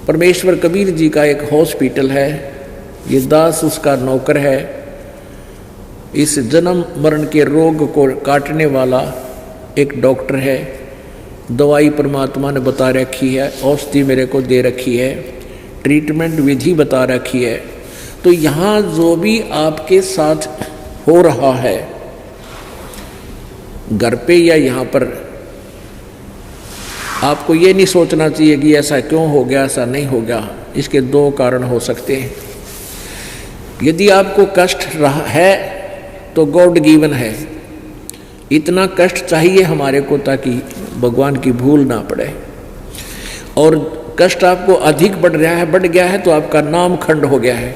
परमेश्वर कबीर जी का एक हॉस्पिटल है, ये दास उसका नौकर है। इस जन्म मरण के रोग को काटने वाला एक डॉक्टर है। दवाई परमात्मा ने बता रखी है, औषधि मेरे को दे रखी है, ट्रीटमेंट विधि बता रखी है। तो यहाँ जो भी आपके साथ हो रहा है घर पे या यहाँ पर, आपको ये नहीं सोचना चाहिए कि ऐसा क्यों हो गया, ऐसा नहीं हो गया। इसके दो कारण हो सकते हैं। यदि आपको कष्ट रहा है तो गॉड गिवन है, इतना कष्ट चाहिए हमारे को ताकि भगवान की भूल ना पड़े। और कष्ट आपको अधिक बढ़ गया है तो आपका नाम खंड हो गया है,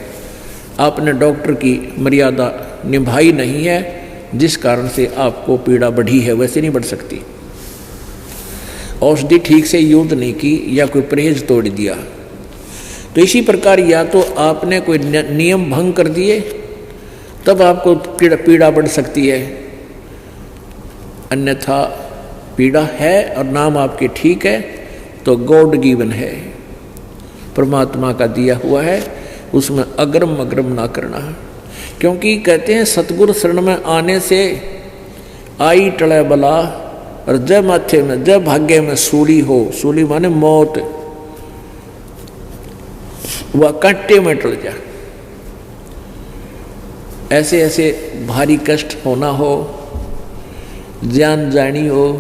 आपने डॉक्टर की मर्यादा निभाई नहीं है, जिस कारण से आपको पीड़ा बढ़ी है। वैसे नहीं बढ़ सकती। औषधि ठीक से यूज नहीं की या कोई परहेज तोड़ दिया। तो इसी प्रकार या तो आपने कोई नियम भंग कर दिए तब आपको पीड़ा बढ़ सकती है, अन्यथा पीड़ा है और नाम आपके ठीक है तो गॉड गिवन है, परमात्मा का दिया हुआ है, उसमें अग्रम अग्रम ना करना। क्योंकि कहते हैं सतगुरु शरण में आने से आई टले बला, और जब माथे में जब भाग्य में सूली हो, सूली माने मौत, वह कांटे में टल जा। ऐसे ऐसे भारी कष्ट होना हो, जान जानी हो,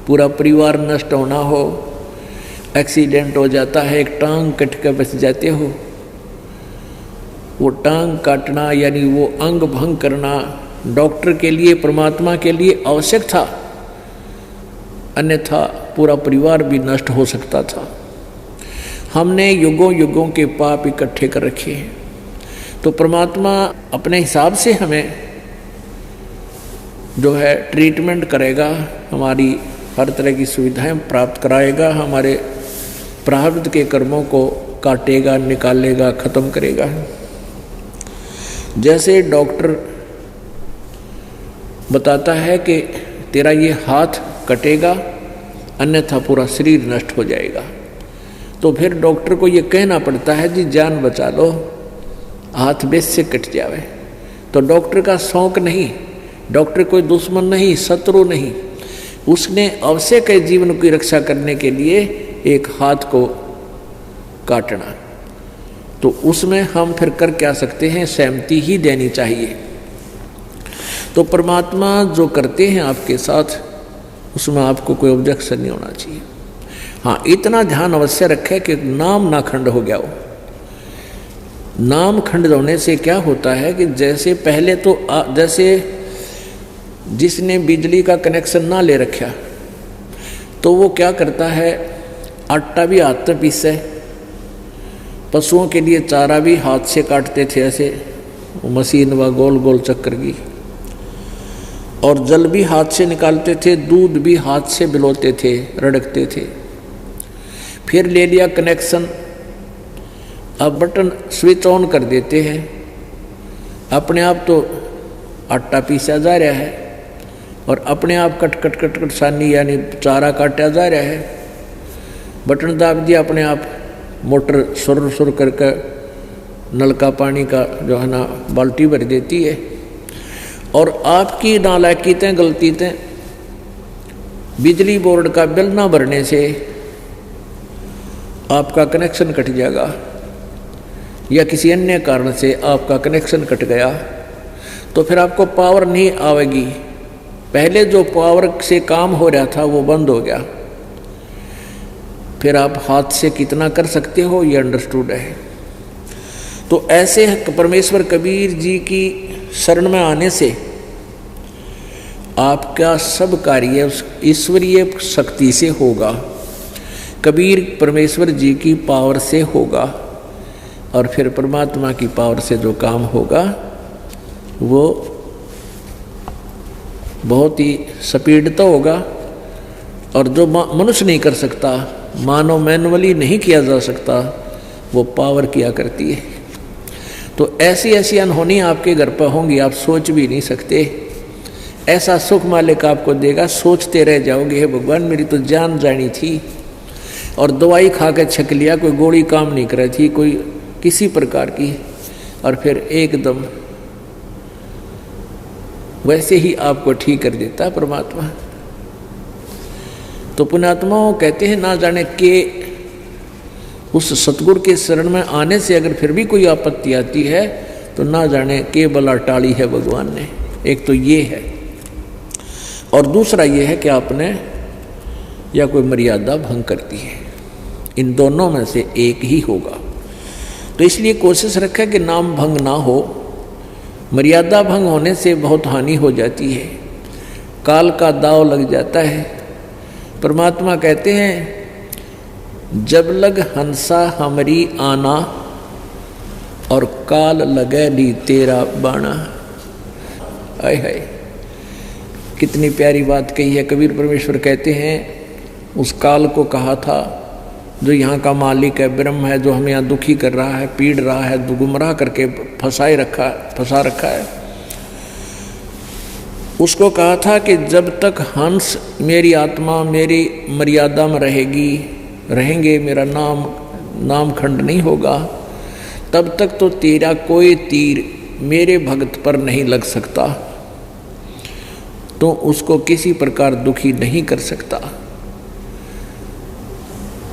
पूरा परिवार नष्ट होना हो, एक्सीडेंट हो जाता है, एक टांग कट कर बच जाते हो, वो टांग काटना यानी वो अंग भंग करना डॉक्टर के लिए, परमात्मा के लिए आवश्यक था, अन्यथा पूरा परिवार भी नष्ट हो सकता था। हमने युगों युगों के पाप इकट्ठे कर रखे हैं, तो परमात्मा अपने हिसाब से हमें जो है ट्रीटमेंट करेगा, हमारी हर तरह की सुविधाएं प्राप्त कराएगा, हमारे प्रारब्ध के कर्मों को काटेगा, निकालेगा, खत्म करेगा। जैसे डॉक्टर बताता है कि तेरा ये हाथ कटेगा अन्यथा पूरा शरीर नष्ट हो जाएगा, तो फिर डॉक्टर को ये कहना पड़ता है जी जान बचा लो, हाथ बेस से कट जावे। तो डॉक्टर का शौक नहीं, डॉक्टर कोई दुश्मन नहीं, शत्रु नहीं, उसने आवश्यक है जीवन की रक्षा करने के लिए एक हाथ को काटना। तो उसमें हम फिर कर क्या सकते हैं, सहमति ही देनी चाहिए। तो परमात्मा जो करते हैं आपके साथ उसमें आपको कोई ऑब्जेक्शन नहीं होना चाहिए। हाँ, इतना ध्यान अवश्य रखें कि नाम ना खंड हो गया हो। नाम खंड होने से क्या होता है कि जैसे पहले तो जैसे जिसने बिजली का कनेक्शन ना ले रखा तो वो क्या करता है, आटा भी हाथ से पीसे, पशुओं के लिए चारा भी हाथ से काटते थे, ऐसे मशीन व गोल गोल चक्कर की, और जल भी हाथ से निकालते थे, दूध भी हाथ से बिलोते थे, रड़कते थे। फिर ले लिया कनेक्शन, अब बटन स्विच ऑन कर देते हैं, अपने आप तो आटा पीसा जा रहा है और अपने आप कट कट कट कट सानी यानी चारा काटा जा रहा है। बटन दाब दिया, अपने आप मोटर सुर सुर करके नल का पानी का जो है ना बाल्टी भर देती है। और आपकी नालायकीतें गलतीतें, बिजली बोर्ड का बिल ना भरने से आपका कनेक्शन कट जाएगा, या किसी अन्य कारण से आपका कनेक्शन कट गया तो फिर आपको पावर नहीं आएगी। पहले जो पावर से काम हो रहा था वो बंद हो गया, फिर आप हाथ से कितना कर सकते हो ये अंडरस्टूड है। तो ऐसे परमेश्वर कबीर जी की शरण में आने से आपका सब कार्य ईश्वरीय शक्ति से होगा, कबीर परमेश्वर जी की पावर से होगा, और फिर परमात्मा की पावर से जो काम होगा वो बहुत ही स्पीड तो होगा, और जो मनुष्य नहीं कर सकता, मानव मैनुअली नहीं किया जा सकता, वो पावर किया करती है। तो ऐसी ऐसी अनहोनी आपके घर पर होंगी, आप सोच भी नहीं सकते। ऐसा सुख मालिक आपको देगा, सोचते रह जाओगे, हे भगवान मेरी तो जान जानी थी, और दवाई खा के छक लिया, कोई गोली काम नहीं कर रही थी कोई किसी प्रकार की, और फिर एकदम वैसे ही आपको ठीक कर देता है परमात्मा। तो पुण्यात्माओं कहते हैं ना जाने के उस सतगुरु के शरण में आने से अगर फिर भी कोई आपत्ति आती है तो ना जाने के बला टाली है भगवान ने। एक तो ये है, और दूसरा ये है कि आपने या कोई मर्यादा भंग कर दी है। इन दोनों में से एक ही होगा। तो इसलिए कोशिश रखें कि नाम भंग ना हो। मर्यादा भंग होने से बहुत हानि हो जाती है, काल का दाव लग जाता है। परमात्मा कहते हैं जब लग हंसा हमरी आना और काल लगे ली तेरा बाणा। आय हाय, कितनी प्यारी बात कही है। कबीर परमेश्वर कहते हैं उस काल को कहा था जो यहाँ का मालिक है, ब्रह्म है, जो हमें यहाँ दुखी कर रहा है, पीड़ रहा है, गुमराह करके फंसा रखा है, उसको कहा था कि जब तक हंस मेरी आत्मा मेरी मर्यादा में रहेंगे, मेरा नाम खंड नहीं होगा, तब तक तो तेरा कोई तीर मेरे भक्त पर नहीं लग सकता, तो उसको किसी प्रकार दुखी नहीं कर सकता।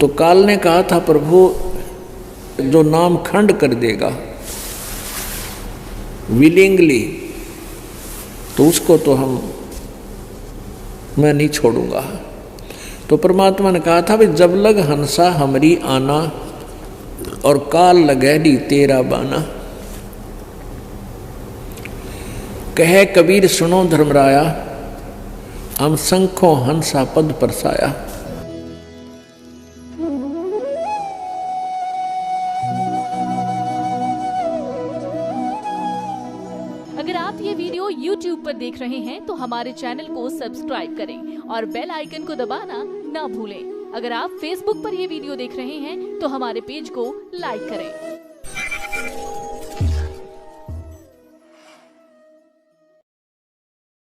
तो काल ने कहा था प्रभु जो नाम खंड कर देगा विलिंगली, तो उसको तो मैं नहीं छोड़ूंगा। तो परमात्मा ने कहा था भी जब लग हंसा हमरी आना और काल लगैडी तेरा बाना। कहे कबीर सुनो धर्मराया, हम शंखों हंसा पद परसाया। अगर आप ये वीडियो YouTube पर देख रहे हैं तो हमारे चैनल को सब्सक्राइब करें और बेल आइकन को दबाना ना भूलें। अगर आप Facebook पर ये वीडियो देख रहे हैं तो हमारे पेज को लाइक करें।